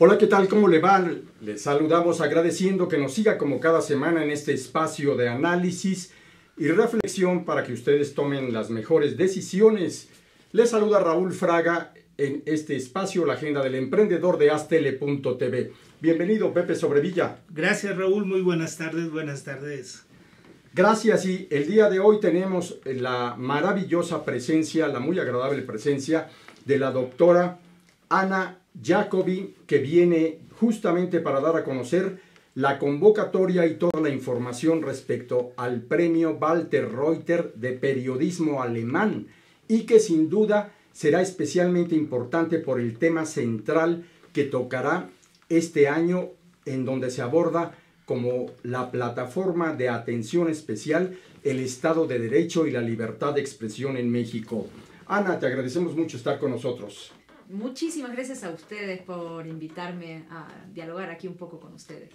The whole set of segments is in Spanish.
Hola, ¿qué tal? ¿Cómo le va? Les saludamos agradeciendo que nos siga como cada semana en este espacio de análisis y reflexión para que ustedes tomen las mejores decisiones. Les saluda Raúl Fraga en este espacio, la agenda del emprendedor de Astele.tv. Bienvenido, Pepe Sobrevilla. Gracias, Raúl. Muy buenas tardes. Buenas tardes. Gracias, y el día de hoy tenemos la maravillosa presencia, la muy agradable presencia de la doctora Anna Jacobi, que viene justamente para dar a conocer la convocatoria y toda la información respecto al premio Walter Reuter de periodismo alemán, y que sin duda será especialmente importante por el tema central que tocará este año, en donde se aborda como la plataforma de atención especial el Estado de Derecho y la libertad de expresión en México. Ana, te agradecemos mucho estar con nosotros. Muchísimas gracias a ustedes por invitarme a dialogar aquí un poco con ustedes.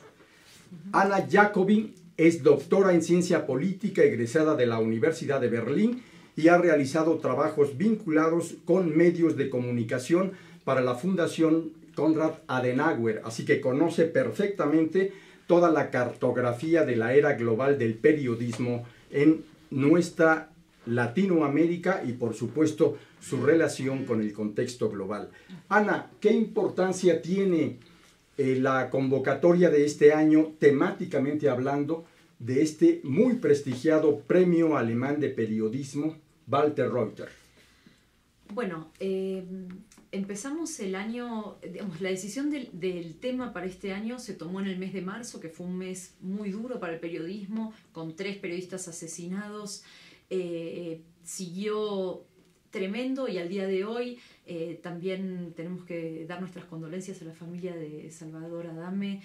Anna Jacobi es doctora en ciencia política egresada de la Universidad de Berlín y ha realizado trabajos vinculados con medios de comunicación para la Fundación Konrad Adenauer, así que conoce perfectamente toda la cartografía de la era global del periodismo en nuestra Latinoamérica y, por supuesto, su relación con el contexto global. Ana, ¿qué importancia tiene la convocatoria de este año, temáticamente hablando, de este muy prestigiado Premio Alemán de Periodismo, Walter Reuter? Bueno, empezamos el año, digamos, la decisión del tema para este año se tomó en el mes de marzo, que fue un mes muy duro para el periodismo, con 3 periodistas asesinados. Siguió tremendo y al día de hoy también tenemos que dar nuestras condolencias a la familia de Salvador Adame.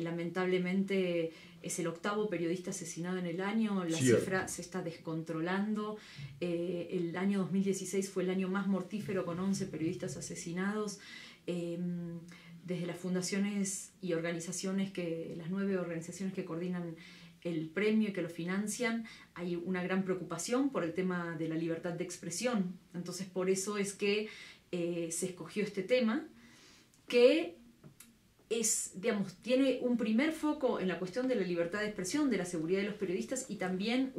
Lamentablemente es el 8º periodista asesinado en el año, la cifra se está descontrolando. El año 2016 fue el año más mortífero con 11 periodistas asesinados. Desde las fundaciones y organizaciones, las 9 organizaciones que coordinan el premio y que lo financian, hay una gran preocupación por el tema de la libertad de expresión. Entonces, por eso es que se escogió este tema, que es, digamos, tiene un primer foco en la cuestión de la libertad de expresión, de la seguridad de los periodistas, y también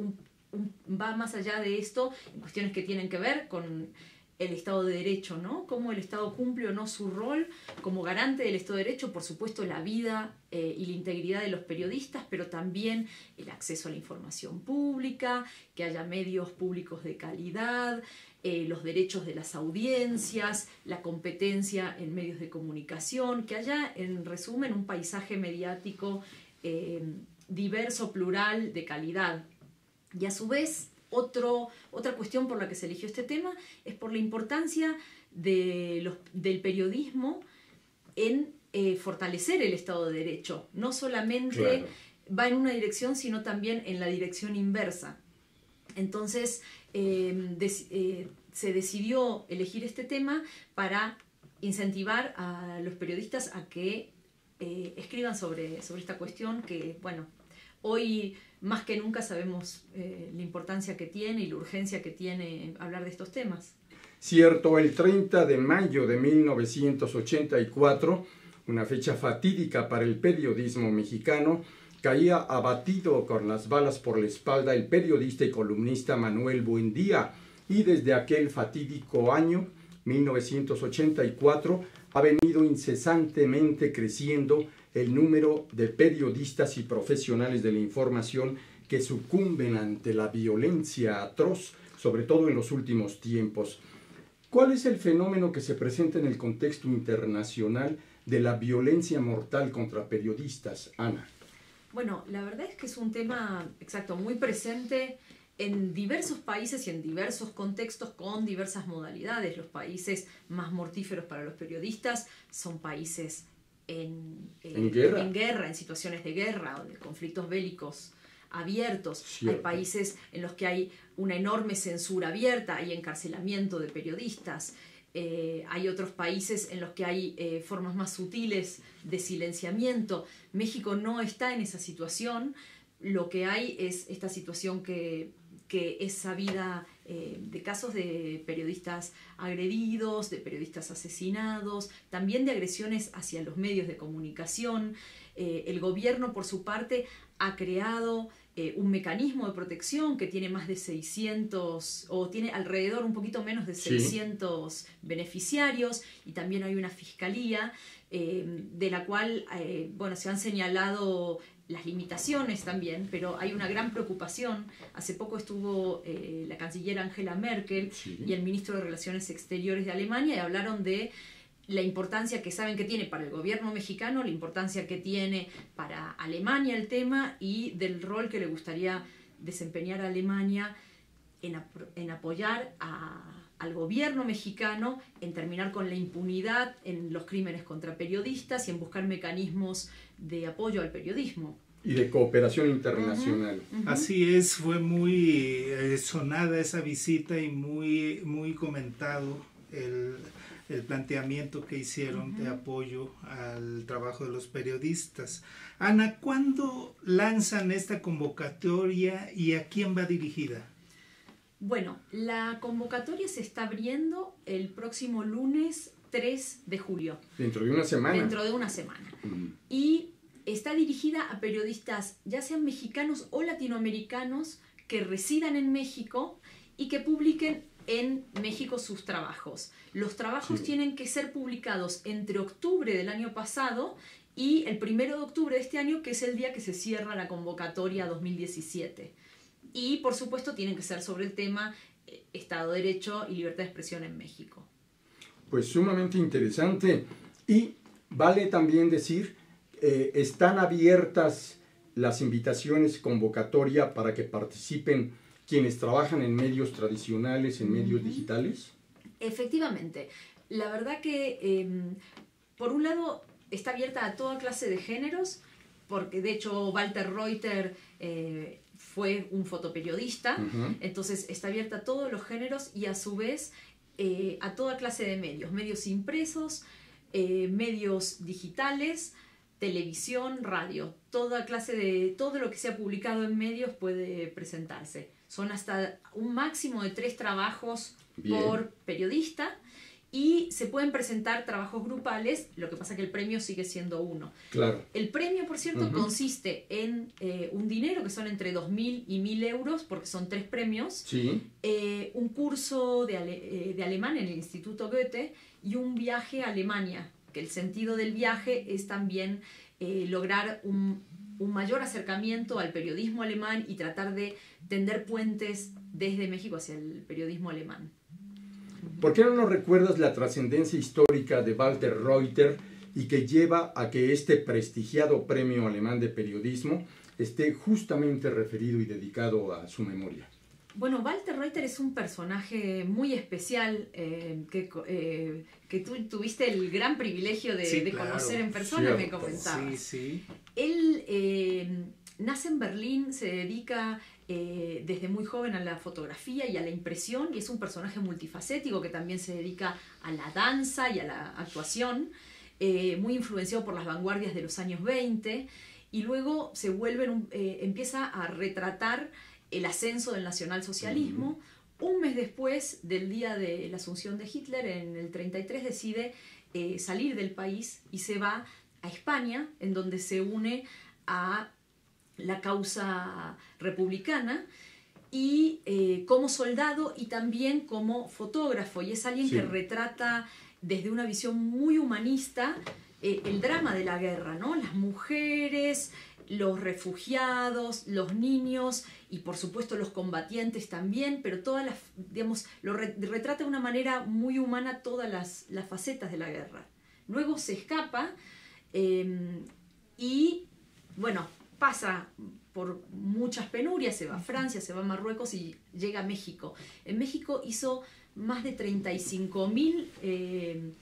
va más allá de esto en cuestiones que tienen que ver con el Estado de Derecho, ¿no? Cómo el Estado cumple o no su rol como garante del Estado de Derecho, por supuesto la vida y la integridad de los periodistas, pero también el acceso a la información pública, que haya medios públicos de calidad, los derechos de las audiencias, la competencia en medios de comunicación, que haya, en resumen, un paisaje mediático diverso, plural, de calidad. Y a su vez, otra cuestión por la que se eligió este tema es por la importancia del periodismo en fortalecer el Estado de Derecho. No solamente va en una dirección, sino también en la dirección inversa. Entonces, se decidió elegir este tema para incentivar a los periodistas a que escriban sobre esta cuestión que, bueno, hoy más que nunca sabemos la importancia que tiene y la urgencia que tiene hablar de estos temas. Cierto, el 30 de mayo de 1984, una fecha fatídica para el periodismo mexicano, caía abatido con las balas por la espalda el periodista y columnista Manuel Buendía, y desde aquel fatídico año, 1984, ha venido incesantemente creciendo el número de periodistas y profesionales de la información que sucumben ante la violencia atroz, sobre todo en los últimos tiempos. ¿Cuál es el fenómeno que se presenta en el contexto internacional de la violencia mortal contra periodistas, Ana? Bueno, la verdad es que es un tema, exacto, muy presente en diversos países y en diversos contextos con diversas modalidades. Los países más mortíferos para los periodistas son países en guerra, en situaciones de guerra o de conflictos bélicos abiertos. Cierto. Hay países en los que hay una enorme censura abierta, hay encarcelamiento de periodistas. Hay otros países en los que hay formas más sutiles de silenciamiento. México no está en esa situación. Lo que hay es esta situación que que es sabida de casos de periodistas agredidos, de periodistas asesinados, también de agresiones hacia los medios de comunicación. El gobierno, por su parte, ha creado un mecanismo de protección que tiene más de 600, o tiene alrededor un poquito menos de 600 beneficiarios, y también hay una fiscalía de la cual bueno, se han señalado las limitaciones también, pero hay una gran preocupación. Hace poco estuvo la canciller Angela Merkel y el ministro de Relaciones Exteriores de Alemania y hablaron de la importancia que saben que tiene para el gobierno mexicano, la importancia que tiene para Alemania el tema, y del rol que le gustaría desempeñar a Alemania en apoyar al gobierno mexicano en terminar con la impunidad en los crímenes contra periodistas y en buscar mecanismos de apoyo al periodismo. Y de cooperación internacional. Así es, fue muy sonada esa visita y muy comentado el planteamiento que hicieron de apoyo al trabajo de los periodistas. Ana, ¿cuándo lanzan esta convocatoria y a quién va dirigida? Bueno, la convocatoria se está abriendo el próximo lunes 3 de julio. Dentro de una semana. Dentro de una semana. Y está dirigida a periodistas, ya sean mexicanos o latinoamericanos, que residan en México y que publiquen en México sus trabajos. Los trabajos tienen que ser publicados entre octubre del año pasado y el 1 de octubre de este año, que es el día que se cierra la convocatoria 2017. Y, por supuesto, tienen que ser sobre el tema Estado de Derecho y libertad de expresión en México. Pues sumamente interesante. Y vale también decir, están abiertas las invitaciones convocatoria para que participen quienes trabajan en medios tradicionales, en medios digitales. Efectivamente. La verdad que, por un lado, está abierta a toda clase de géneros, porque de hecho Walter Reuter fue un fotoperiodista, entonces está abierta a todos los géneros y a su vez a toda clase de medios impresos, medios digitales, televisión, radio, toda clase de, todo lo que sea publicado en medios puede presentarse. Son hasta un máximo de 3 trabajos por periodista, y se pueden presentar trabajos grupales, lo que pasa que el premio sigue siendo 1. Claro. El premio, por cierto, consiste en un dinero que son entre 2.000 y 1.000 euros, porque son 3 premios, un curso de alemán en el Instituto Goethe y un viaje a Alemania, que el sentido del viaje es también lograr un mayor acercamiento al periodismo alemán y tratar de tender puentes desde México hacia el periodismo alemán. ¿Por qué no nos recuerdas la trascendencia histórica de Walter Reuter y que lleva a que este prestigiado premio alemán de periodismo esté justamente referido y dedicado a su memoria? Bueno, Walter Reuter es un personaje muy especial que tú tuviste el gran privilegio de conocer en persona, me comentabas. Él nace en Berlín, se dedica desde muy joven a la fotografía y a la impresión, y es un personaje multifacético que también se dedica a la danza y a la actuación, muy influenciado por las vanguardias de los años 20, y luego se vuelve empieza a retratar el ascenso del nacionalsocialismo. Un mes después del día de la asunción de Hitler, en el 33, decide salir del país y se va a España, en donde se une a la causa republicana, y como soldado y también como fotógrafo, y es alguien que retrata desde una visión muy humanista el drama de la guerra, ¿no? Las mujeres, los refugiados, los niños y por supuesto los combatientes también, pero todas las, digamos, retrata de una manera muy humana todas las facetas de la guerra. Luego se escapa y bueno, pasa por muchas penurias, se va a Francia, se va a Marruecos y llega a México. En México hizo más de 35.000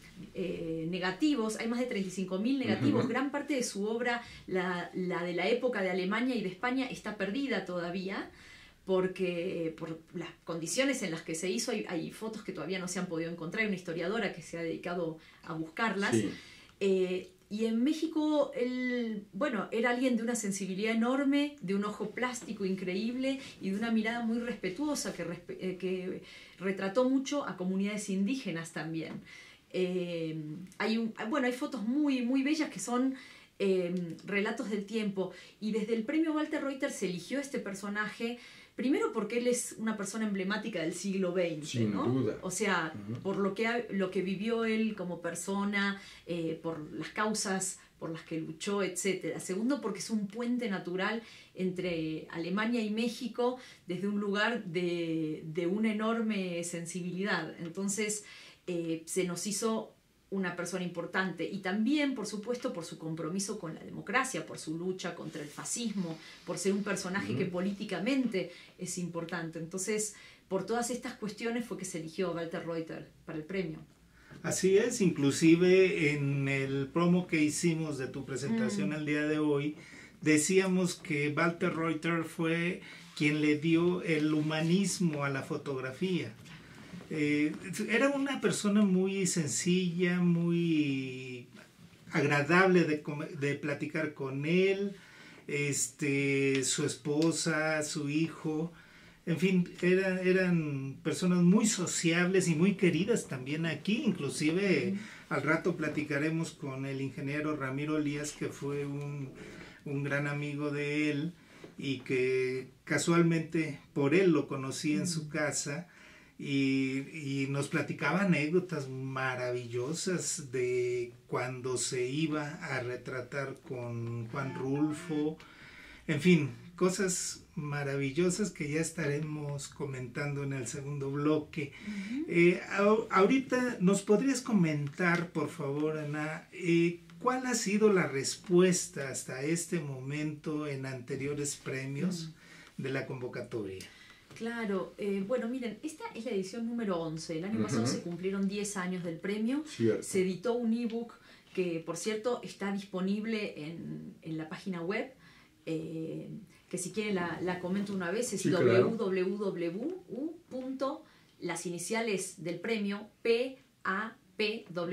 negativos, hay más de 35.000 negativos. Gran parte de su obra, la de la época de Alemania y de España, está perdida todavía, porque por las condiciones en las que se hizo hay fotos que todavía no se han podido encontrar. Hay una historiadora que se ha dedicado a buscarlas. Y en México él, bueno, era alguien de una sensibilidad enorme, de un ojo plástico increíble y de una mirada muy respetuosa que retrató mucho a comunidades indígenas también. Hay fotos muy, muy bellas que son relatos del tiempo, y desde el premio Walter Reuter se eligió este personaje primero porque él es una persona emblemática del siglo XX, sin ¿no? duda. O sea, por lo que vivió él como persona, por las causas por las que luchó, etc. Segundo, porque es un puente natural entre Alemania y México desde un lugar de una enorme sensibilidad. Entonces, se nos hizo una persona importante, y también, por supuesto, por su compromiso con la democracia, por su lucha contra el fascismo, por ser un personaje que políticamente es importante. Entonces, por todas estas cuestiones fue que se eligió a Walter Reuter para el premio. Así es, inclusive en el promo que hicimos de tu presentación al día de hoy, decíamos que Walter Reuter fue quien le dio el humanismo a la fotografía. Era una persona muy sencilla, muy agradable de platicar con él, su esposa, su hijo, en fin, eran personas muy sociables y muy queridas también aquí. Inclusive al rato platicaremos con el ingeniero Ramiro Elías, que fue un gran amigo de él y que casualmente por él lo conocí en su casa. Y nos platicaba anécdotas maravillosas de cuando se iba a retratar con Juan Rulfo, en fin, cosas maravillosas que ya estaremos comentando en el segundo bloque. Ahorita, ¿nos podrías comentar, por favor, Ana, cuál ha sido la respuesta hasta este momento en anteriores premios de la convocatoria? Claro, bueno, miren, esta es la edición número 11. El año pasado se cumplieron 10 años del premio. Cierto. Se editó un ebook que, por cierto, está disponible en la página web, que si quieren la comento una vez, es www, las iniciales del premio, papwr.org.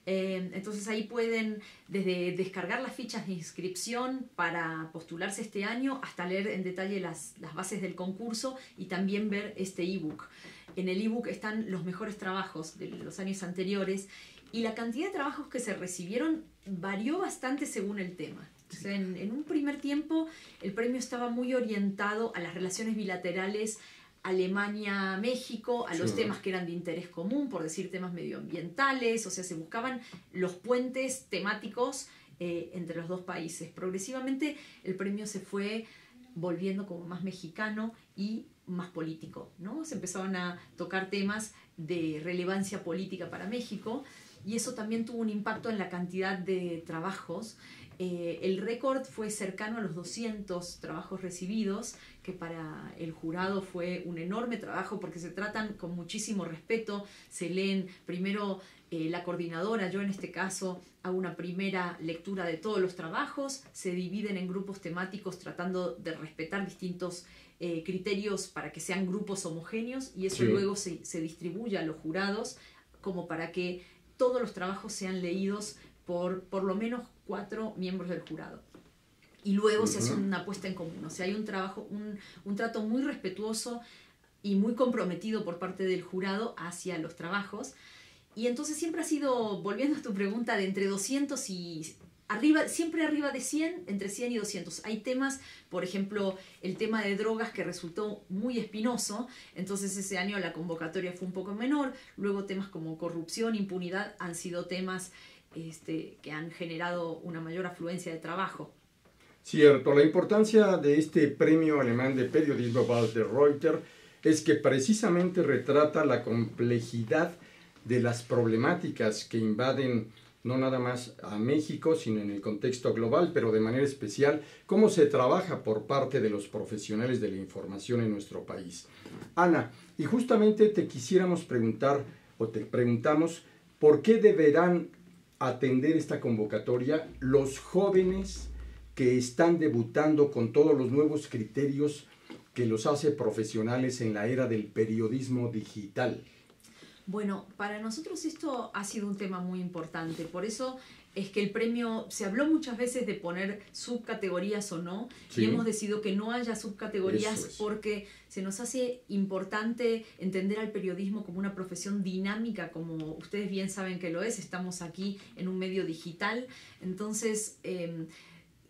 Entonces ahí pueden desde descargar las fichas de inscripción para postularse este año hasta leer en detalle las bases del concurso y también ver este ebook. En el ebook están los mejores trabajos de los años anteriores, y la cantidad de trabajos que se recibieron varió bastante según el tema. O sea, en un primer tiempo el premio estaba muy orientado a las relaciones bilaterales Alemania-México, a los temas que eran de interés común, por decir temas medioambientales. O sea, se buscaban los puentes temáticos entre los dos países. Progresivamente el premio se fue volviendo como más mexicano y más político, ¿no? Se empezaban a tocar temas de relevancia política para México, y eso también tuvo un impacto en la cantidad de trabajos. El récord fue cercano a los 200 trabajos recibidos, que para el jurado fue un enorme trabajo porque se tratan con muchísimo respeto. Se leen primero la coordinadora, yo en este caso hago una primera lectura de todos los trabajos, se dividen en grupos temáticos tratando de respetar distintos criterios para que sean grupos homogéneos, y eso luego se distribuye a los jurados como para que todos los trabajos sean leídos por lo menos 4 miembros del jurado. Y luego se hace una puesta en común. O sea, hay un trabajo, un trato muy respetuoso y muy comprometido por parte del jurado hacia los trabajos. Y entonces siempre ha sido, volviendo a tu pregunta, de entre 200 y arriba, siempre arriba de 100, entre 100 y 200. Hay temas, por ejemplo, el tema de drogas, que resultó muy espinoso, entonces ese año la convocatoria fue un poco menor. Luego temas como corrupción, impunidad, han sido temas que han generado una mayor afluencia de trabajo. Cierto, la importancia de este premio alemán de periodismo Walter Reuter es que precisamente retrata la complejidad de las problemáticas que invaden no nada más a México, sino en el contexto global, pero de manera especial cómo se trabaja por parte de los profesionales de la información en nuestro país. Ana, y justamente te quisiéramos preguntar, o te preguntamos, ¿por qué deberán atender esta convocatoria los jóvenes que están debutando con todos los nuevos criterios que los hace profesionales en la era del periodismo digital? Bueno, para nosotros esto ha sido un tema muy importante, por eso es que el premio, se habló muchas veces de poner subcategorías o no, Sí. y hemos decidido que no haya subcategorías Eso es. porque se nos hace importante entender al periodismo como una profesión dinámica, como ustedes bien saben que lo es, estamos aquí en un medio digital, entonces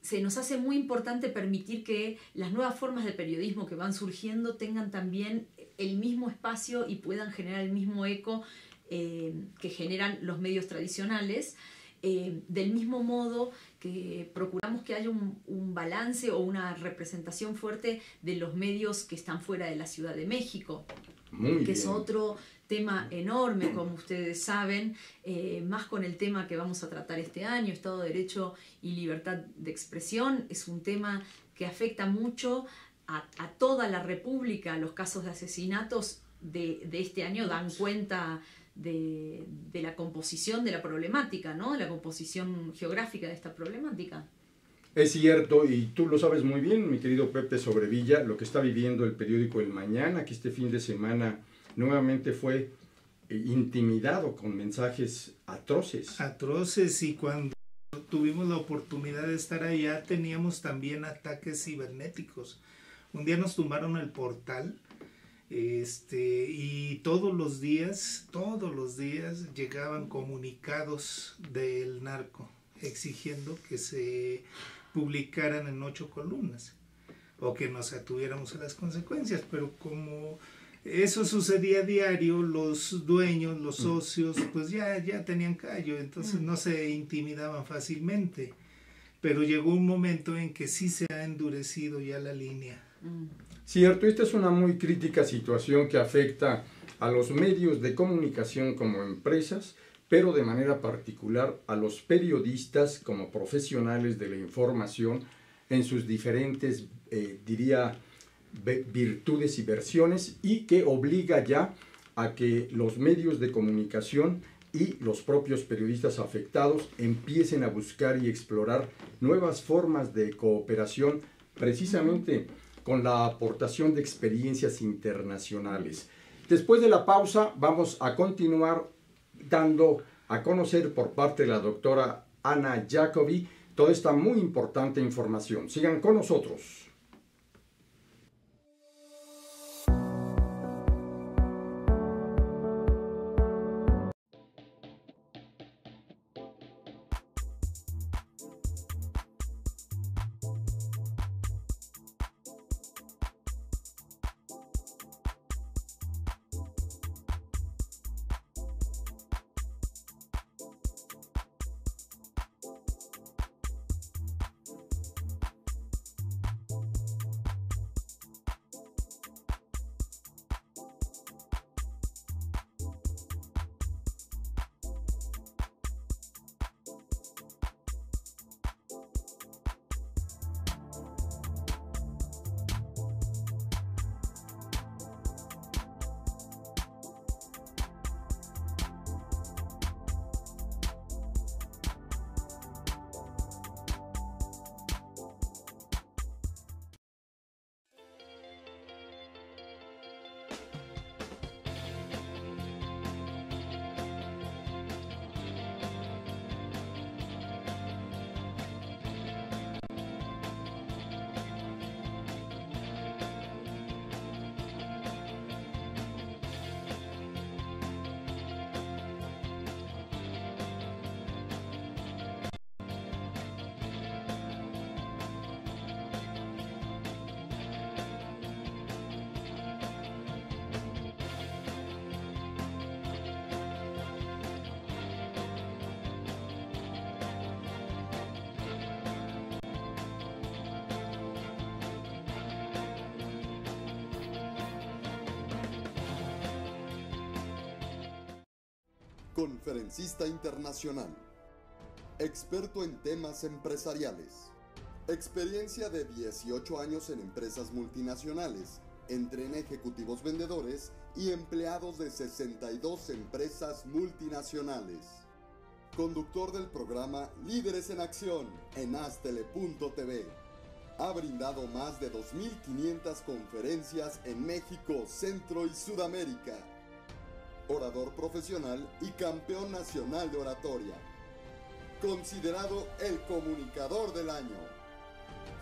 se nos hace muy importante permitir que las nuevas formas de periodismo que van surgiendo tengan también el mismo espacio y puedan generar el mismo eco que generan los medios tradicionales, del mismo modo que procuramos que haya un balance o una representación fuerte de los medios que están fuera de la Ciudad de México, Muy que bien. es otro tema enorme, como ustedes saben, más con el tema que vamos a tratar este año, Estado de Derecho y libertad de expresión. Es un tema que afecta mucho a toda la República. Los casos de asesinatos de este año dan cuenta de la composición de la problemática, ¿no? La composición geográfica de esta problemática. Es cierto, y tú lo sabes muy bien, mi querido Pepe Sobrevilla, lo que está viviendo el periódico El Mañana, que este fin de semana nuevamente fue intimidado con mensajes atroces. Atroces, y cuando tuvimos la oportunidad de estar allá teníamos también ataques cibernéticos. Un día nos tumbaron el portal, y todos los días llegaban comunicados del narco exigiendo que se publicaran en 8 columnas o que nos atuviéramos a las consecuencias, pero como eso sucedía a diario, los dueños, los socios, pues ya tenían callo, entonces no se intimidaban fácilmente, pero llegó un momento en que sí se ha endurecido ya la línea. Cierto, esta es una muy crítica situación que afecta a los medios de comunicación como empresas, pero de manera particular a los periodistas como profesionales de la información en sus diferentes, virtudes y versiones, y que obliga ya a que los medios de comunicación y los propios periodistas afectados empiecen a buscar y explorar nuevas formas de cooperación precisamente con la aportación de experiencias internacionales. Después de la pausa vamos a continuar dando a conocer por parte de la doctora Anna Jacobi toda esta muy importante información. Sigan con nosotros. Conferencista internacional, experto en temas empresariales, experiencia de 18 años en empresas multinacionales, entrena ejecutivos vendedores y empleados de 62 empresas multinacionales. Conductor del programa Líderes en Acción en Astele.tv. Ha brindado más de 2.500 conferencias en México, Centro y Sudamérica. orador profesional y campeón nacional de oratoria. Considerado el comunicador del año,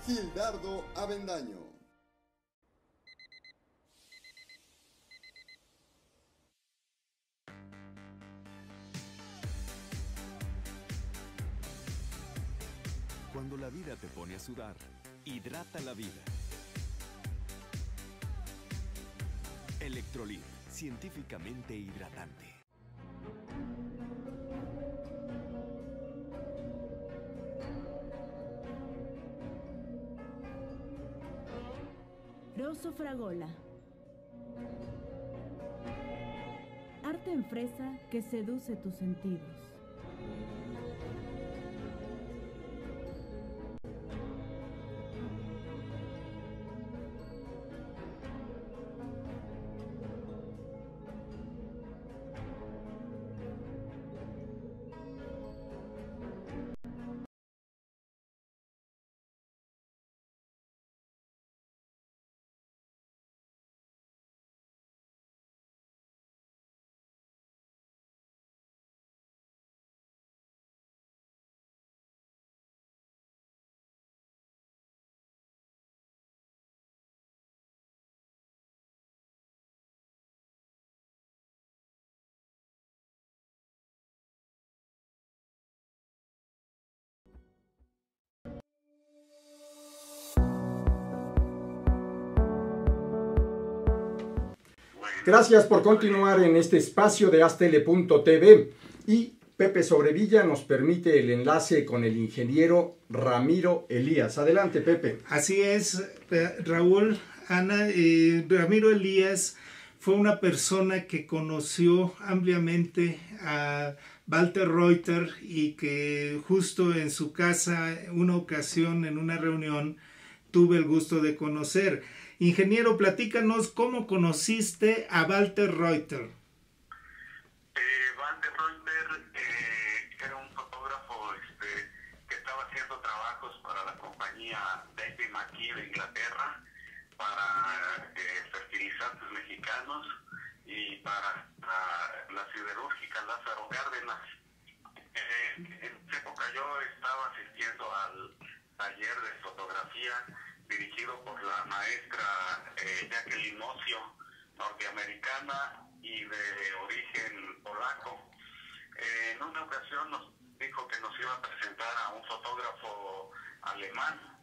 Gildardo Avendaño. Cuando la vida te pone a sudar, hidrata la vida. Electrolit, científicamente hidratante. Rosso Fragola. Arte en fresa que seduce tus sentidos. Gracias por continuar en este espacio de Astele.tv y Pepe Sobrevilla nos permite el enlace con el ingeniero Ramiro Elías. Adelante, Pepe. Así es, Raúl, Ana, Ramiro Elías fue una persona que conoció ampliamente a Walter Reuter y que justo en su casa, una ocasión, en una reunión, tuve el gusto de conocer. Ingeniero, platícanos cómo conociste a Walter Reuter. Walter Reuter era un fotógrafo que estaba haciendo trabajos para la compañía David McKee de Inglaterra, para fertilizantes mexicanos y para la siderúrgica Lázaro Cárdenas. En esa época yo estaba asistiendo al taller de fotografía dirigido por la maestra Jacqueline Mocio, norteamericana y de origen polaco. En una ocasión nos dijo que nos iba a presentar a un fotógrafo alemán.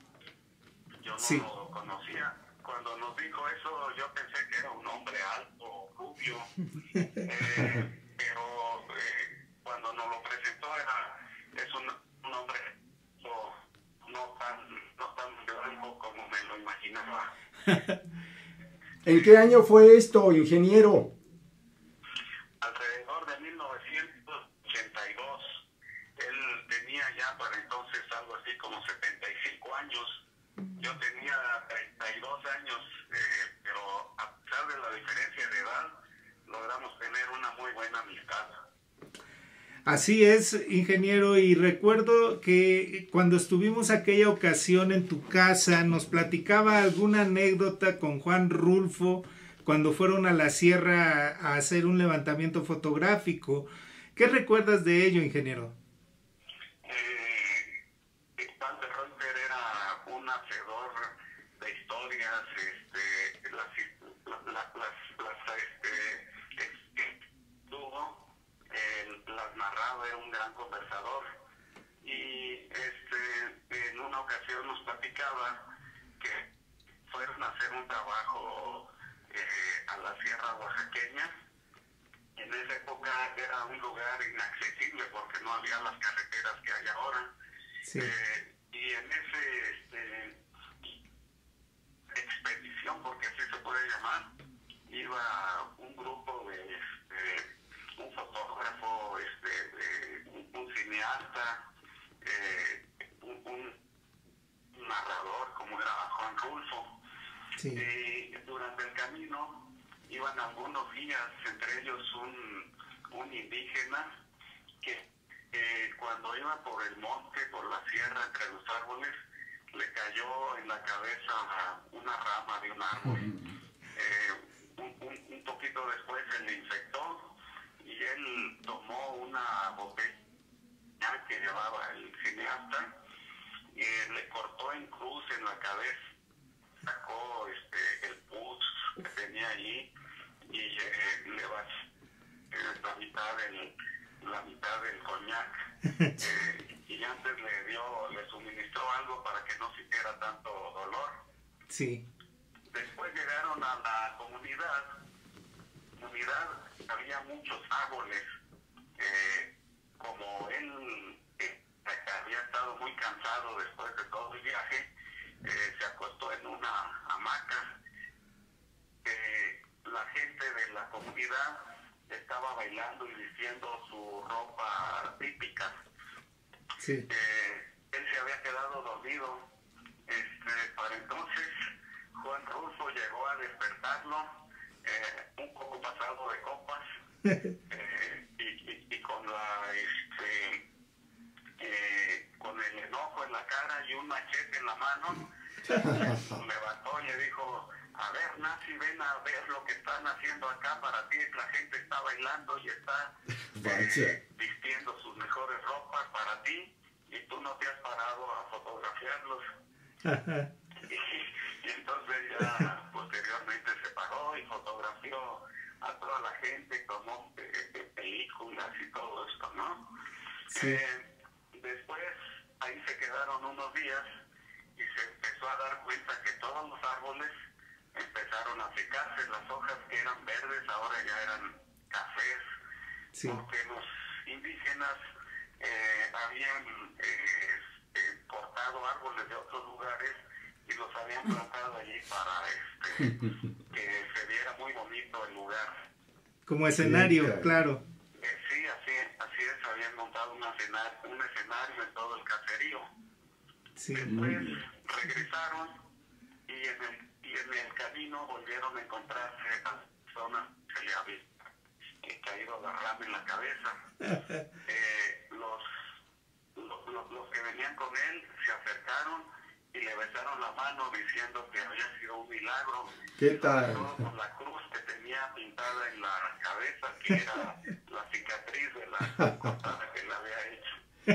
Yo no lo conocía. Cuando nos dijo eso, yo pensé que era un hombre alto, rubio, pero cuando nos lo presentó es un hombre no tan blanco como me lo imaginaba. ¿En qué año fue esto, ingeniero? Alrededor de 1982. Él tenía ya para entonces algo así como 75 años. Yo tenía 32 años, pero a pesar de la diferencia de edad, logramos tener una muy buena amistad. Así es, ingeniero, y recuerdo que cuando estuvimos aquella ocasión en tu casa, nos platicaba alguna anécdota con Juan Rulfo cuando fueron a la sierra a hacer un levantamiento fotográfico. ¿Qué recuerdas de ello, ingeniero? Walter Reuter era un hacedor de historias, las narraba, era un gran conversador, y en una ocasión nos platicaba que fueron a hacer un trabajo a la sierra oaxaqueña. En esa época era un lugar inaccesible porque no había las carreteras que hay ahora. Sí. Y en ese expedición, porque así se puede llamar, iba un grupo de un fotógrafo, un cineasta, un narrador como era Juan Rulfo. Sí. Y durante el camino iban algunos guías, entre ellos un indígena que cuando iba por el monte, por la sierra, entre los árboles, le cayó en la cabeza una rama de un árbol. Un poquito después se le infectó vez sacó el pus que tenía allí y le vació la mitad del coñac. Y antes le suministró algo para que no sintiera tanto dolor. Sí. Después llegaron a la comunidad, había muchos árboles. Como él había estado muy cansado después de todo el viaje, se acostó en una hamaca. La gente de la comunidad estaba bailando y vistiendo su ropa típica. Sí. Él se había quedado dormido. Para entonces Juan Rulfo llegó a despertarlo, un poco pasado de copas, y con con el enojo en la cara y un machete en la mano, levantó y le dijo: a ver, Nazi, ven a ver lo que están haciendo acá para ti. La gente está bailando y está vistiendo sus mejores ropas para ti, y tú no te has parado a fotografiarlos. Y entonces ya posteriormente se paró y fotografió a toda la gente, tomó películas y todo esto, ¿no? Sí. Después ahí se quedaron unos días y se empezó a dar cuenta que todos los árboles empezaron a secarse, las hojas que eran verdes ahora ya eran cafés, Sí. porque los indígenas habían cortado árboles de otros lugares y los habían plantado allí para que se viera muy bonito el lugar. Como escenario, claro. Sí, así es, habían montado un escenario en todo el caserío. Sí. Después regresaron y en el camino volvieron a encontrarse a las personas que se le había caído la rama en la cabeza. Los que venían con él se acercaron y le besaron la mano diciendo que había sido un milagro. ¿Qué tal? Sobre todo por la cruz que tenía pintada en la cabeza, que era la cicatriz de la cortada que le había hecho.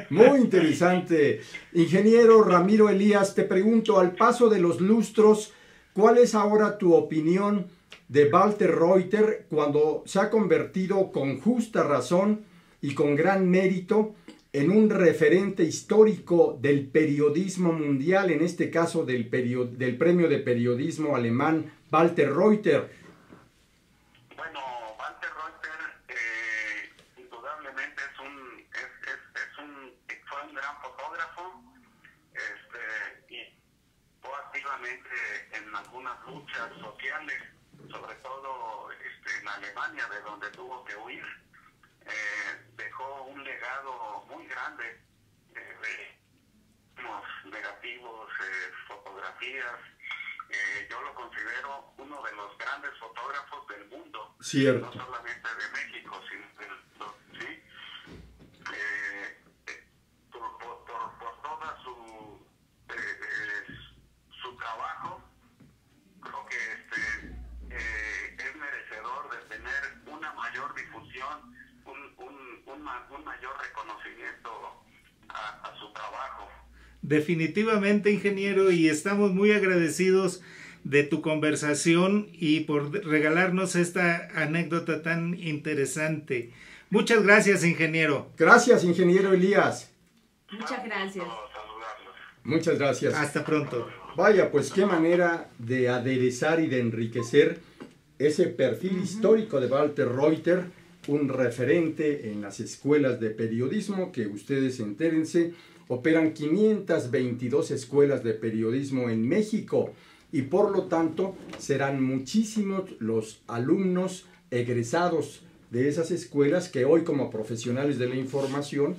Muy interesante. Ingeniero Ramiro Elías, te pregunto, al paso de los lustros, ¿cuál es ahora tu opinión de Walter Reuter cuando se ha convertido con justa razón y con gran mérito en un referente histórico del periodismo mundial, en este caso del premio de periodismo alemán Walter Reuter? Bueno, Walter Reuter indudablemente fue un gran fotógrafo, y fue activamente en algunas luchas sociales, sobre todo en Alemania, de donde tuvo que huir. Dejó un legado muy grande de negativos, fotografías. Yo lo considero uno de los grandes fotógrafos del mundo. Cierto. No solamente de México, sino ¿sí? Por toda su trabajo, creo que es merecedor de tener una mayor difusión, un mayor reconocimiento a su trabajo. Definitivamente, ingeniero, y estamos muy agradecidos de tu conversación y por regalarnos esta anécdota tan interesante. Muchas gracias, ingeniero. Gracias, ingeniero Elías. Muchas gracias. Muchas gracias. Hasta pronto. Vaya, pues qué manera de aderezar y de enriquecer ese perfil histórico de Walter Reuter, un referente en las escuelas de periodismo, que ustedes entérense, operan 522 escuelas de periodismo en México y por lo tanto serán muchísimos los alumnos egresados de esas escuelas que hoy, como profesionales de la información,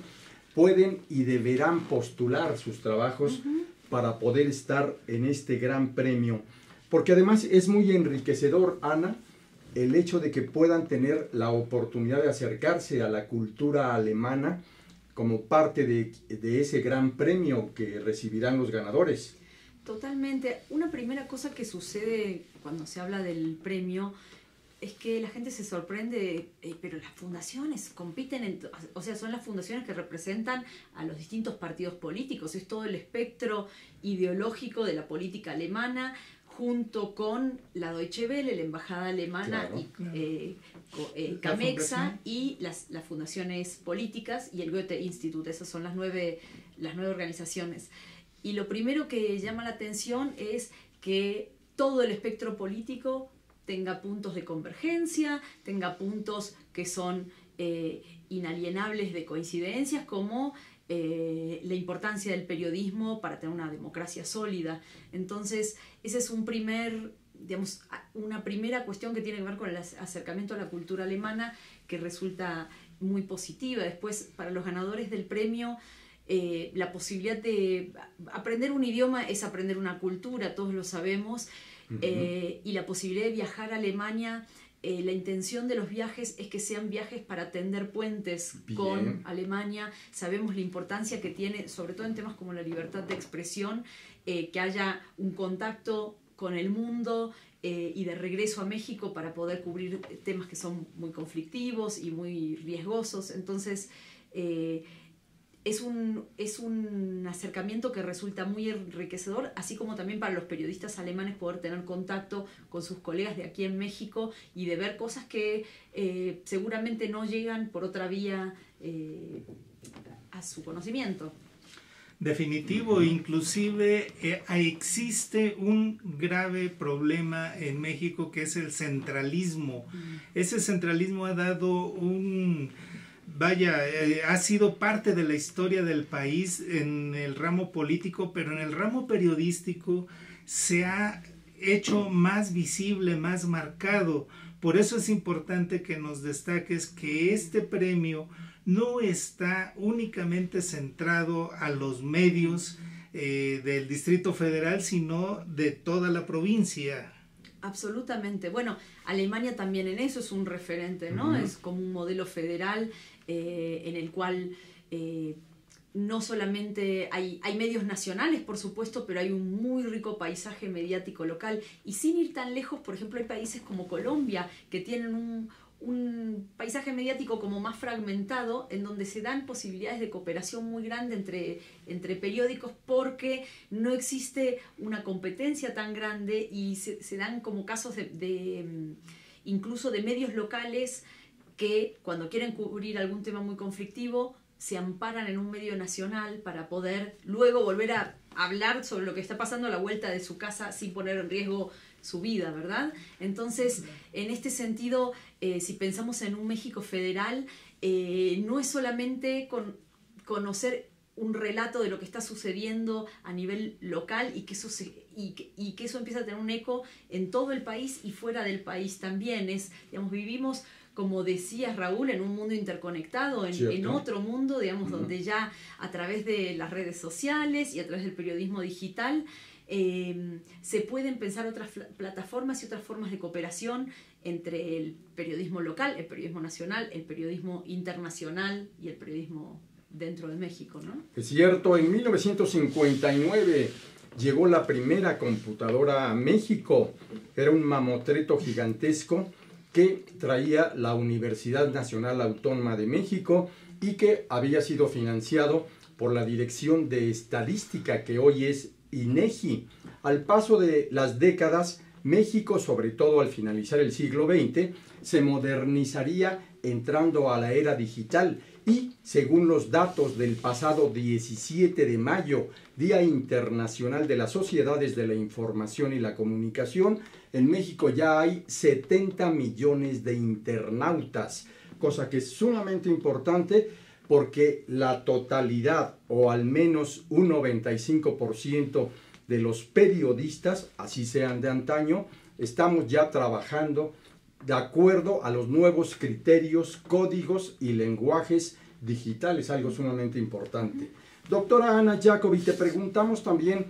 pueden y deberán postular sus trabajos para poder estar en este gran premio. Porque además es muy enriquecedor, Ana, el hecho de que puedan tener la oportunidad de acercarse a la cultura alemana como parte de ese gran premio que recibirán los ganadores. Totalmente. Una primera cosa que sucede cuando se habla del premio es que la gente se sorprende, pero las fundaciones compiten, o sea, son las fundaciones que representan a los distintos partidos políticos, es todo el espectro ideológico de la política alemana, junto con la Deutsche Welle, la embajada alemana, Camexa y las fundaciones políticas y el Goethe Institut. Esas son las nueve organizaciones. Y lo primero que llama la atención es que todo el espectro político tenga puntos de convergencia, tenga puntos que son inalienables de coincidencias, como la importancia del periodismo para tener una democracia sólida. Entonces, ese es una primera cuestión que tiene que ver con el acercamiento a la cultura alemana, que resulta muy positiva. Después, para los ganadores del premio, la posibilidad de aprender un idioma es aprender una cultura, todos lo sabemos, y la posibilidad de viajar a Alemania. La intención de los viajes es que sean viajes para tender puentes con Alemania. Sabemos la importancia que tiene, sobre todo en temas como la libertad de expresión, que haya un contacto con el mundo y de regreso a México para poder cubrir temas que son muy conflictivos y muy riesgosos. Entonces, es un acercamiento que resulta muy enriquecedor, así como también para los periodistas alemanes poder tener contacto con sus colegas de aquí en México y de ver cosas que seguramente no llegan por otra vía a su conocimiento. Definitivo, inclusive existe un grave problema en México, que es el centralismo. Ese centralismo ha dado ha sido parte de la historia del país en el ramo político, pero en el ramo periodístico se ha hecho más visible, más marcado. Por eso es importante que nos destaques que este premio no está únicamente centrado a los medios del Distrito Federal, sino de toda la provincia. Absolutamente. Bueno, Alemania también en eso es un referente, ¿no? Es como un modelo federal en el cual no solamente hay medios nacionales, por supuesto, pero hay un muy rico paisaje mediático local. Y sin ir tan lejos, por ejemplo, hay países como Colombia que tienen un paisaje mediático como más fragmentado, en donde se dan posibilidades de cooperación muy grande entre periódicos, porque no existe una competencia tan grande y se dan como casos incluso de medios locales que cuando quieren cubrir algún tema muy conflictivo se amparan en un medio nacional para poder luego volver a hablar sobre lo que está pasando a la vuelta de su casa sin poner en riesgo su vida, ¿verdad? Entonces, en este sentido, si pensamos en un México federal, no es solamente conocer un relato de lo que está sucediendo a nivel local y que eso empieza a tener un eco en todo el país y fuera del país también. Vivimos, como decías, Raúl, en un mundo interconectado, en otro mundo, donde ya a través de las redes sociales y a través del periodismo digital se pueden pensar otras plataformas y otras formas de cooperación entre el periodismo local, el periodismo nacional, el periodismo internacional y el periodismo dentro de México, ¿no? Es cierto, en 1959 llegó la primera computadora a México. Era un mamotreto gigantesco que traía la Universidad Nacional Autónoma de México y que había sido financiado por la Dirección de Estadística, que hoy es INEGI. Al paso de las décadas, México, sobre todo al finalizar el siglo XX, se modernizaría entrando a la era digital y, según los datos del pasado 17 de mayo, Día Internacional de las Sociedades de la Información y la Comunicación, en México ya hay 70 millones de internautas, cosa que es sumamente importante porque la totalidad, o al menos un 95% de los periodistas, así sean de antaño, estamos ya trabajando de acuerdo a los nuevos criterios, códigos y lenguajes digitales, algo sumamente importante. Doctora Ana Jacobi, te preguntamos también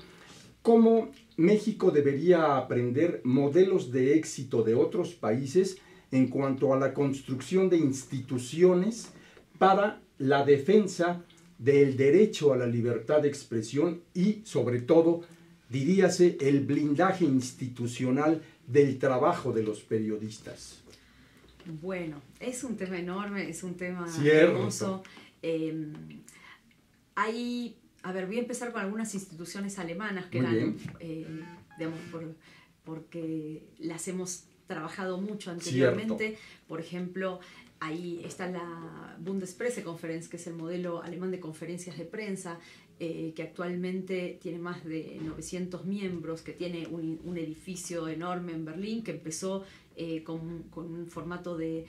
cómo México debería aprender modelos de éxito de otros países en cuanto a la construcción de instituciones para la defensa del derecho a la libertad de expresión y, sobre todo, diríase, el blindaje institucional del trabajo de los periodistas. Bueno, es un tema enorme, es un tema Cierto. hermoso. Voy a empezar con algunas instituciones alemanas que Muy eran, bien. digamos, porque las hemos trabajado mucho anteriormente. Cierto. Por ejemplo, ahí está la Bundespressekonferenz, que es el modelo alemán de conferencias de prensa, que actualmente tiene más de 900 miembros, que tiene un edificio enorme en Berlín, que empezó con un formato de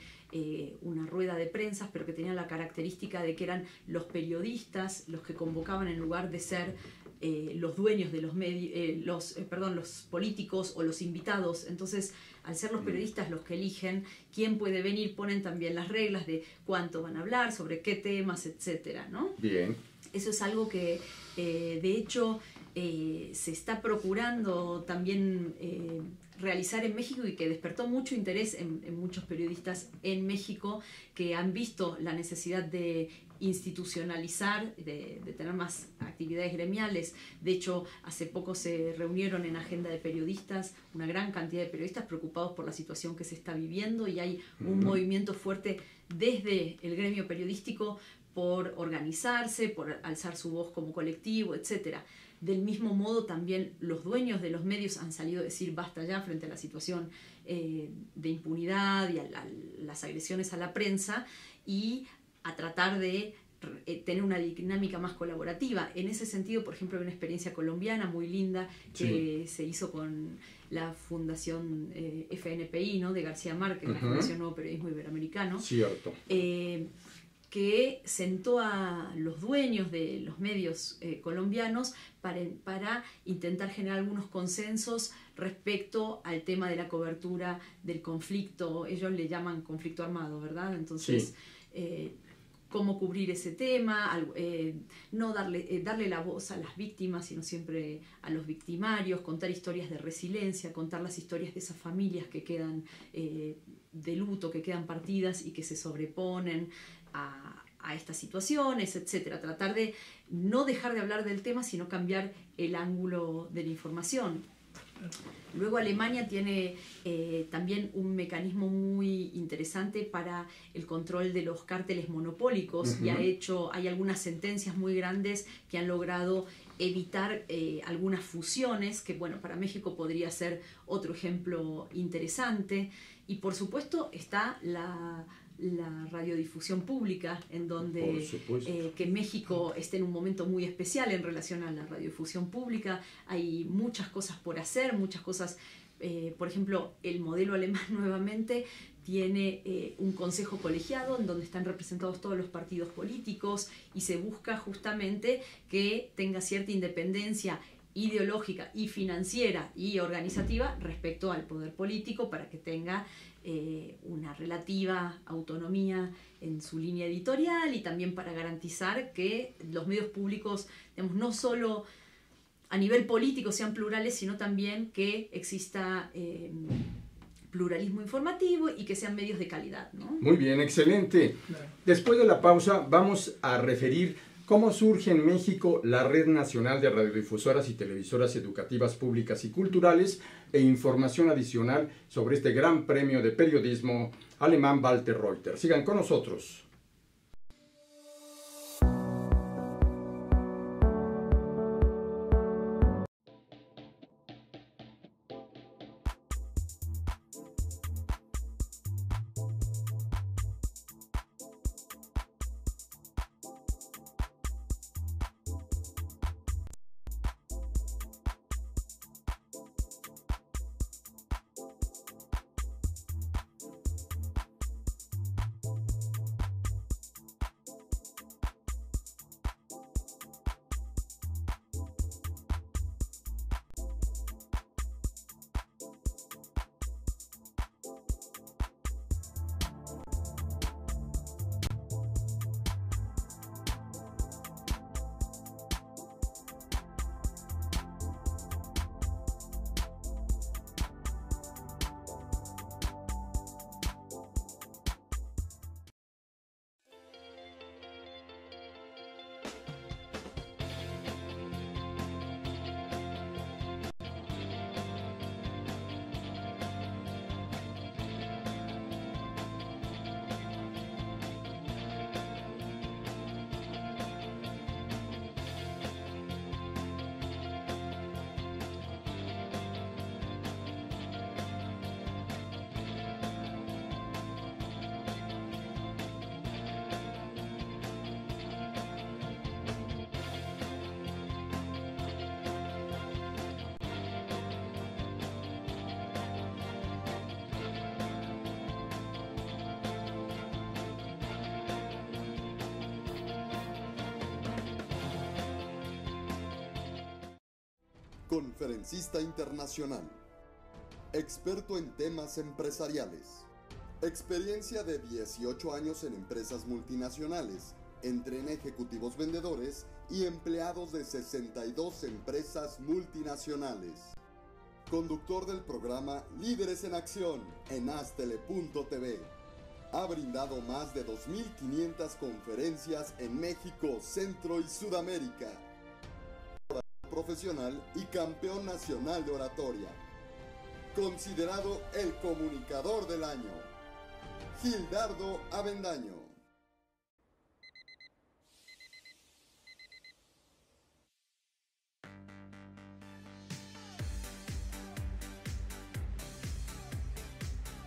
una rueda de prensas, pero que tenía la característica de que eran los periodistas los que convocaban en lugar de ser los dueños de los medios, los políticos o los invitados. Entonces, al ser los periodistas los que eligen quién puede venir, ponen también las reglas de cuánto van a hablar, sobre qué temas, etcétera, ¿no? Bien. Eso es algo que, de hecho, se está procurando también realizar en México y que despertó mucho interés en muchos periodistas en México que han visto la necesidad de institucionalizar, de tener más actividades gremiales. De hecho, hace poco se reunieron en Agenda de Periodistas una gran cantidad de periodistas preocupados por la situación que se está viviendo, y hay un movimiento fuerte desde el gremio periodístico por organizarse, por alzar su voz como colectivo, etcétera. Del mismo modo, también los dueños de los medios han salido a decir basta ya frente a la situación de impunidad y a las agresiones a la prensa, y a tratar de tener una dinámica más colaborativa. En ese sentido, por ejemplo, hay una experiencia colombiana muy linda que se hizo con la Fundación FNPI, ¿no?, de García Márquez, la Fundación Nuevo Periodismo Iberoamericano. Cierto. Que sentó a los dueños de los medios colombianos para intentar generar algunos consensos respecto al tema de la cobertura del conflicto. Ellos le llaman conflicto armado, ¿verdad? Entonces, cómo cubrir ese tema, no darle la voz a las víctimas, sino siempre a los victimarios, contar historias de resiliencia, contar las historias de esas familias que quedan de luto, que quedan partidas y que se sobreponen a estas situaciones, etcétera. Tratar de no dejar de hablar del tema, sino cambiar el ángulo de la información. Luego Alemania tiene también un mecanismo muy interesante para el control de los cárteles monopólicos, y hay algunas sentencias muy grandes que han logrado evitar algunas fusiones, que bueno, para México podría ser otro ejemplo interesante. Y por supuesto está la radiodifusión pública, en donde que México esté en un momento muy especial en relación a la radiodifusión pública. Hay muchas cosas por hacer, muchas cosas, por ejemplo, el modelo alemán nuevamente tiene un consejo colegiado en donde están representados todos los partidos políticos, y se busca justamente que tenga cierta independencia ideológica y financiera y organizativa respecto al poder político, para que tenga una relativa autonomía en su línea editorial, y también para garantizar que los medios públicos, digamos, no solo a nivel político sean plurales, sino también que exista pluralismo informativo y que sean medios de calidad, ¿no? Muy bien, excelente. Después de la pausa vamos a referir cómo surge en México la Red Nacional de Radiodifusoras y Televisoras Educativas Públicas y Culturales, e información adicional sobre este gran premio de periodismo alemán Walter Reuter. Sigan con nosotros. conferencista internacional, experto en temas empresariales, experiencia de 18 años en empresas multinacionales, entre ejecutivos vendedores y empleados de 62 empresas multinacionales. Conductor del programa Líderes en Acción en Astele.tv. Ha brindado más de 2.500 conferencias en México, Centro y Sudamérica. Profesional y campeón nacional de oratoria. Considerado el comunicador del año. Gildardo Avendaño.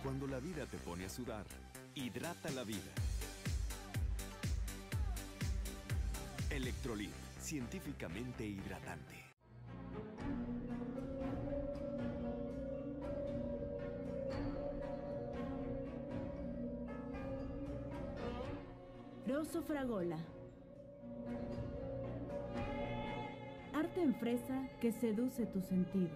Cuando la vida te pone a sudar, hidrata la vida. Electrolit, científicamente hidratante. Rosso Fragola. Arte en fresa que seduce tus sentidos.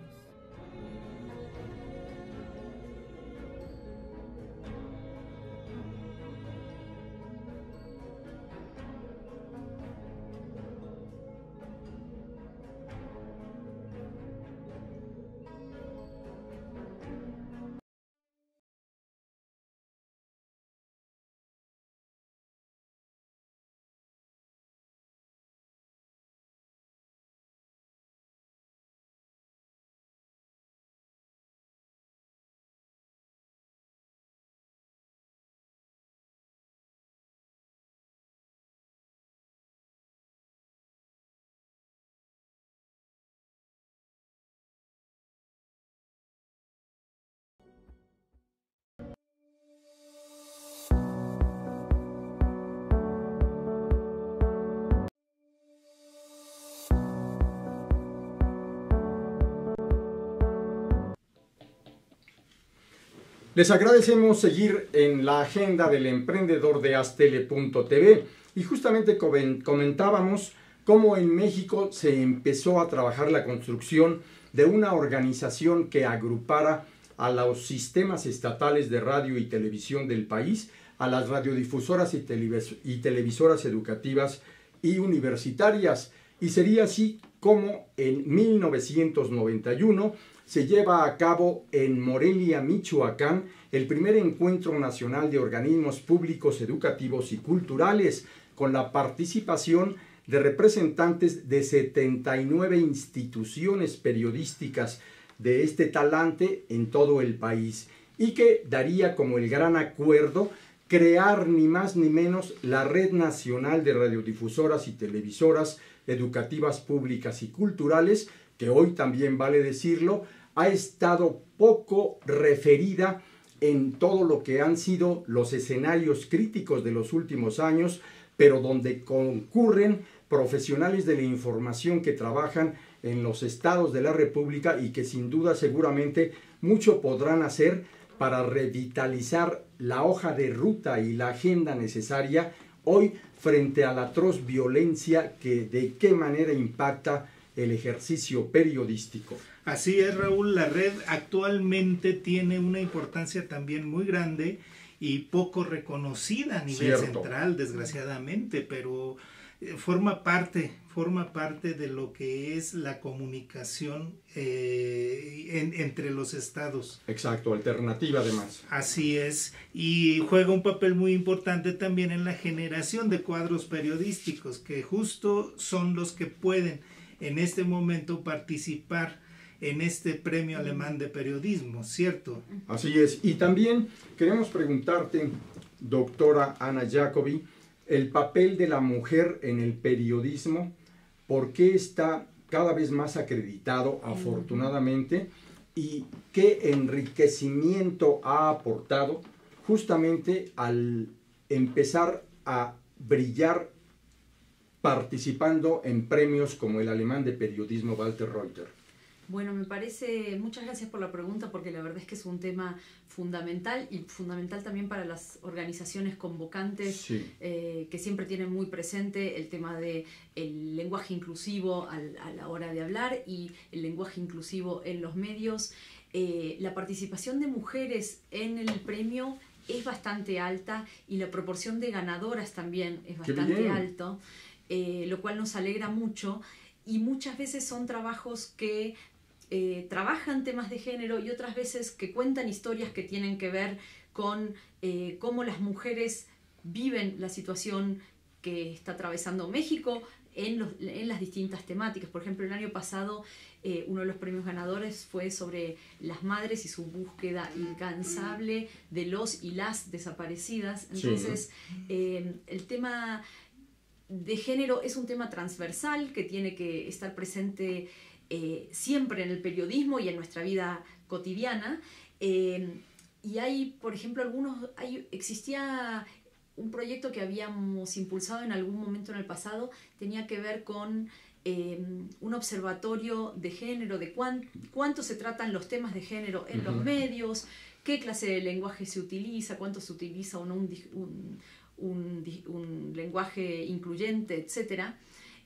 Les agradecemos seguir en la agenda del emprendedor de Astele.tv y justamente comentábamos cómo en México se empezó a trabajar la construcción de una organización que agrupara a los sistemas estatales de radio y televisión del país, a las radiodifusoras y televisoras educativas y universitarias. Y sería así como en 1991 se lleva a cabo en Morelia, Michoacán, el primer encuentro nacional de organismos públicos educativos y culturales, con la participación de representantes de 79 instituciones periodísticas de este talante en todo el país, y que daría como el gran acuerdo crear ni más ni menos la Red Nacional de Radiodifusoras y Televisoras Educativas Públicas y Culturales, que hoy también vale decirlo, ha estado poco referida en todo lo que han sido los escenarios críticos de los últimos años, pero donde concurren profesionales de la información que trabajan en los estados de la República y que sin duda seguramente mucho podrán hacer para revitalizar la hoja de ruta y la agenda necesaria hoy frente a la atroz violencia que de qué manera impacta el ejercicio periodístico. Así es, Raúl, la red actualmente tiene una importancia también muy grande y poco reconocida a nivel central, desgraciadamente, pero forma parte de lo que es la comunicación entre los estados. Exacto, alternativa además. Así es, y juega un papel muy importante también en la generación de cuadros periodísticos, que justo son los que pueden en este momento participar en este premio alemán de periodismo, ¿cierto? Así es, y también queremos preguntarte, doctora Ana Jacobi, el papel de la mujer en el periodismo, ¿por qué está cada vez más acreditado, afortunadamente, y qué enriquecimiento ha aportado justamente al empezar a brillar participando en premios como el alemán de periodismo Walter Reuter? Bueno, me parece, muchas gracias por la pregunta, porque la verdad es que es un tema fundamental y fundamental también para las organizaciones convocantes, Sí. Que siempre tienen muy presente el tema del lenguaje inclusivo a la hora de hablar y el lenguaje inclusivo en los medios. La participación de mujeres en el premio es bastante alta y la proporción de ganadoras también es bastante alto, lo cual nos alegra mucho, y muchas veces son trabajos que trabajan temas de género y otras veces que cuentan historias que tienen que ver con cómo las mujeres viven la situación que está atravesando México en las distintas temáticas. Por ejemplo, el año pasado uno de los premios ganadores fue sobre las madres y su búsqueda incansable de los y las desaparecidas. Entonces, el tema de género es un tema transversal que tiene que estar presente siempre en el periodismo y en nuestra vida cotidiana. Y hay, por ejemplo, existía un proyecto que habíamos impulsado en algún momento en el pasado, tenía que ver con un observatorio de género, de cuánto se tratan los temas de género en los medios, qué clase de lenguaje se utiliza, cuánto se utiliza o no un lenguaje incluyente, etc.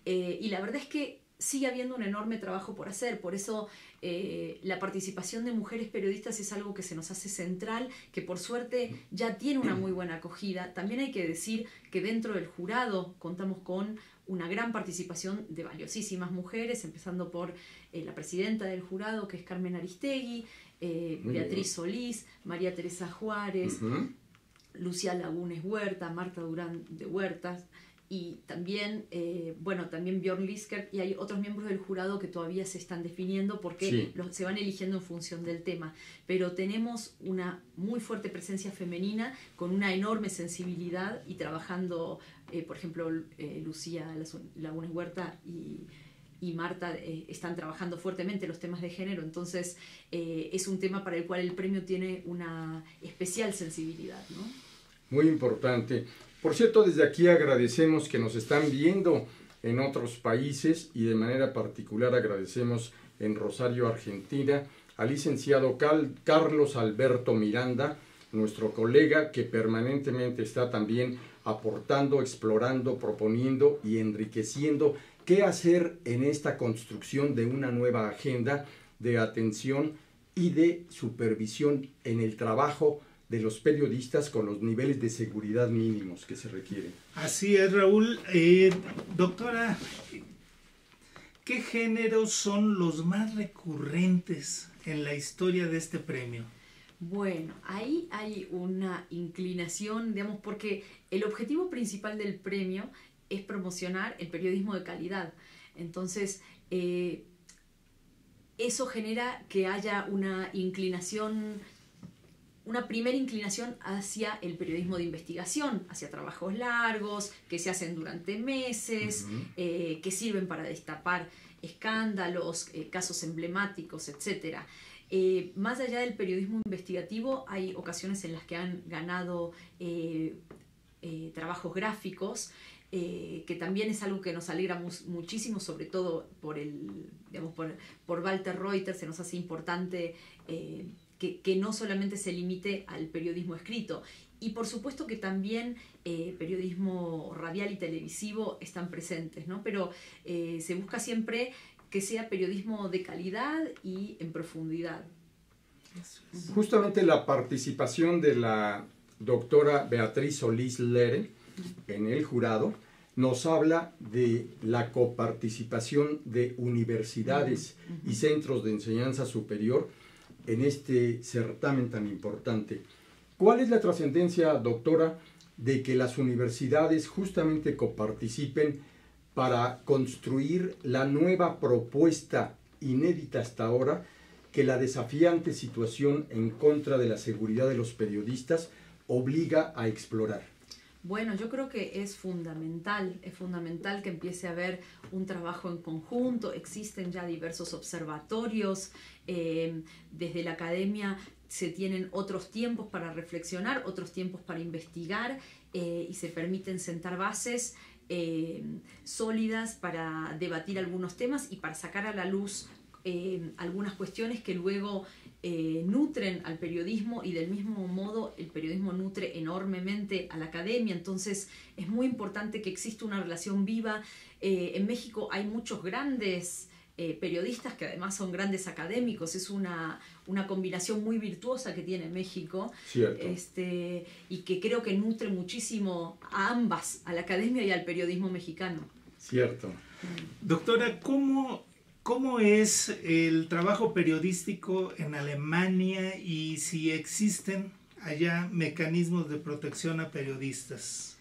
Y la verdad es que sigue habiendo un enorme trabajo por hacer. Por eso la participación de mujeres periodistas es algo que se nos hace central, que por suerte ya tiene una muy buena acogida. También hay que decir que dentro del jurado contamos con una gran participación de valiosísimas mujeres, empezando por la presidenta del jurado, que es Carmen Aristegui, Beatriz Solís, María Teresa Juárez, Lucía Lagunes Huerta, Marta Durán de Huertas, y también, también Björn Lisker, y hay otros miembros del jurado que todavía se están definiendo porque se van eligiendo en función del tema. Pero tenemos una muy fuerte presencia femenina con una enorme sensibilidad y trabajando, por ejemplo, Lucía Lagunes Huerta y Marta están trabajando fuertemente los temas de género. Entonces es un tema para el cual el premio tiene una especial sensibilidad, ¿no? Muy importante. Por cierto, desde aquí agradecemos que nos están viendo en otros países y de manera particular agradecemos en Rosario, Argentina, al licenciado Carlos Alberto Miranda, nuestro colega que permanentemente está también aportando, explorando, proponiendo y enriqueciendo qué hacer en esta construcción de una nueva agenda de atención y de supervisión en el trabajo de los periodistas con los niveles de seguridad mínimos que se requieren. Así es, Raúl. Doctora, ¿qué géneros son los más recurrentes en la historia de este premio? Bueno, ahí hay una inclinación, digamos, porque el objetivo principal del premio es promocionar el periodismo de calidad. Entonces, eso genera que haya una inclinación, una primera inclinación hacia el periodismo de investigación, hacia trabajos largos, que se hacen durante meses, que sirven para destapar escándalos, casos emblemáticos, etc. Más allá del periodismo investigativo, hay ocasiones en las que han ganado trabajos gráficos, que también es algo que nos alegra muchísimo, sobre todo por Walter Reuter. Se nos hace importante que no solamente se limite al periodismo escrito. Y por supuesto que también periodismo radial y televisivo están presentes, ¿no? Pero se busca siempre que sea periodismo de calidad y en profundidad. Justamente la participación de la doctora Beatriz Solís Lere en el jurado nos habla de la coparticipación de universidades y centros de enseñanza superior en este certamen tan importante. ¿Cuál es la trascendencia, doctora, de que las universidades justamente coparticipen para construir la nueva propuesta inédita hasta ahora que la desafiante situación en contra de la seguridad de los periodistas obliga a explorar? Bueno, yo creo que es fundamental que empiece a haber un trabajo en conjunto. Existen ya diversos observatorios, desde la academia se tienen otros tiempos para reflexionar, otros tiempos para investigar, y se permiten sentar bases sólidas para debatir algunos temas y para sacar a la luz algunas cuestiones que luego nutren al periodismo, y del mismo modo el periodismo nutre enormemente a la academia. Entonces es muy importante que exista una relación viva. En México hay muchos grandes periodistas que además son grandes académicos. Es una combinación muy virtuosa que tiene México. Cierto. Y que creo que nutre muchísimo a ambas, a la academia y al periodismo mexicano. Cierto. Doctora, ¿cómo es el trabajo periodístico en Alemania y si existen allá mecanismos de protección a periodistas?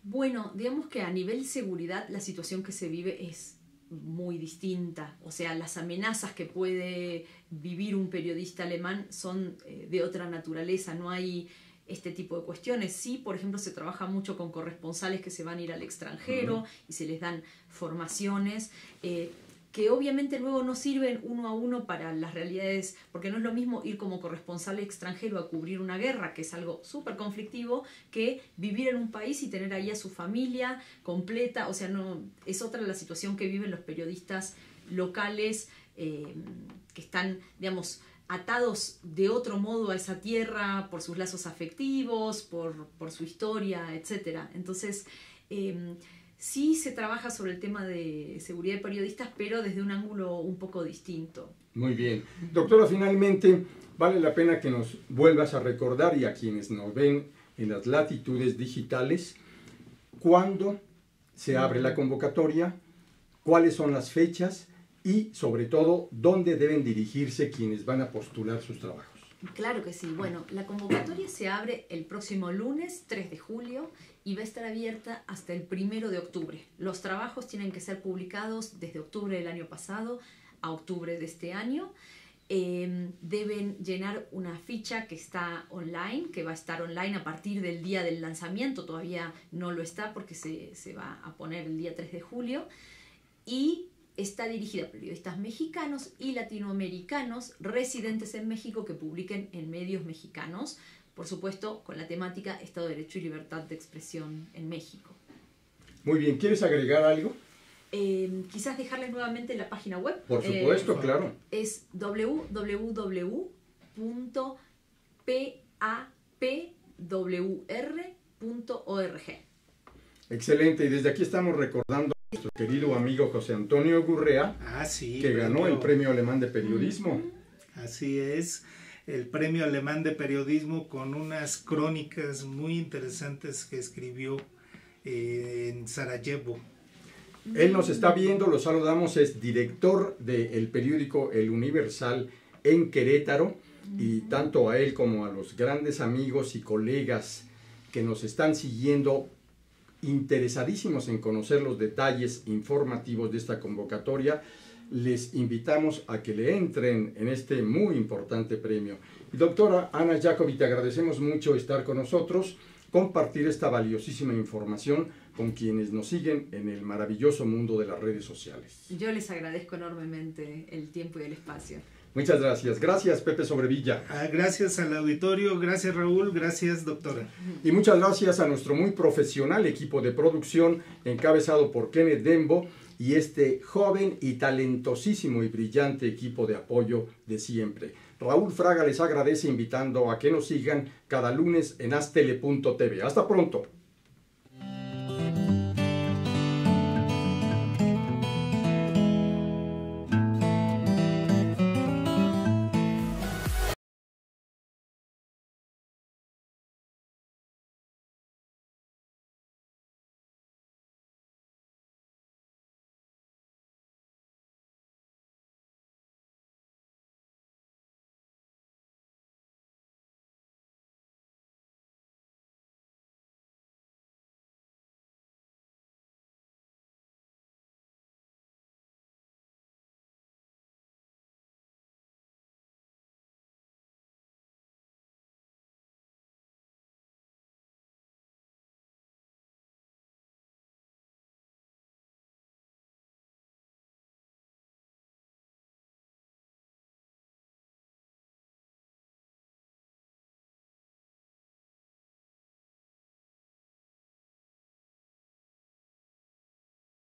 Bueno, digamos que a nivel seguridad la situación que se vive es muy distinta. O sea, las amenazas que puede vivir un periodista alemán son de otra naturaleza. No hay este tipo de cuestiones. Sí, por ejemplo, se trabaja mucho con corresponsales que se van a ir al extranjero y se les dan formaciones que obviamente luego no sirven uno a uno para las realidades, porque no es lo mismo ir como corresponsal extranjero a cubrir una guerra, que es algo súper conflictivo, que vivir en un país y tener ahí a su familia completa. O sea, no, es otra la situación que viven los periodistas locales que están, digamos, atados de otro modo a esa tierra por sus lazos afectivos, por su historia, etc. Entonces, sí se trabaja sobre el tema de seguridad de periodistas, pero desde un ángulo un poco distinto. Muy bien. Doctora, finalmente, vale la pena que nos vuelvas a recordar, y a quienes nos ven en las latitudes digitales, cuándo se abre la convocatoria, cuáles son las fechas y, sobre todo, dónde deben dirigirse quienes van a postular sus trabajos. Claro que sí. Bueno, la convocatoria se abre el próximo lunes 3 de julio y va a estar abierta hasta el 1 de octubre. Los trabajos tienen que ser publicados desde octubre del año pasado a octubre de este año. Deben llenar una ficha que está online, que va a estar online a partir del día del lanzamiento. Todavía no lo está porque se va a poner el día 3 de julio. Y está dirigida a periodistas mexicanos y latinoamericanos residentes en México que publiquen en medios mexicanos, por supuesto con la temática Estado de Derecho y Libertad de Expresión en México. Muy bien, ¿quieres agregar algo? Quizás dejarles nuevamente la página web. Por supuesto, claro. Es www.papwr.org. Excelente, y desde aquí estamos recordando a nuestro querido amigo José Antonio Gurrea, que ganó el Premio Alemán de Periodismo. Así es, el Premio Alemán de Periodismo, con unas crónicas muy interesantes que escribió en Sarajevo. Él nos está viendo, lo saludamos, es director del periódico El Universal en Querétaro, y tanto a él como a los grandes amigos y colegas que nos están siguiendo, interesadísimos en conocer los detalles informativos de esta convocatoria, les invitamos a que le entren en este muy importante premio. Y doctora Anna Jacobi, te agradecemos mucho estar con nosotros, compartir esta valiosísima información con quienes nos siguen en el maravilloso mundo de las redes sociales. Yo les agradezco enormemente el tiempo y el espacio. Muchas gracias. Gracias, Pepe Sobrevilla. Gracias al auditorio, gracias Raúl, gracias doctora. Y muchas gracias a nuestro muy profesional equipo de producción encabezado por Kenneth Dembo y este joven y talentosísimo y brillante equipo de apoyo de siempre. Raúl Fraga les agradece invitando a que nos sigan cada lunes en aztele.tv. Hasta pronto.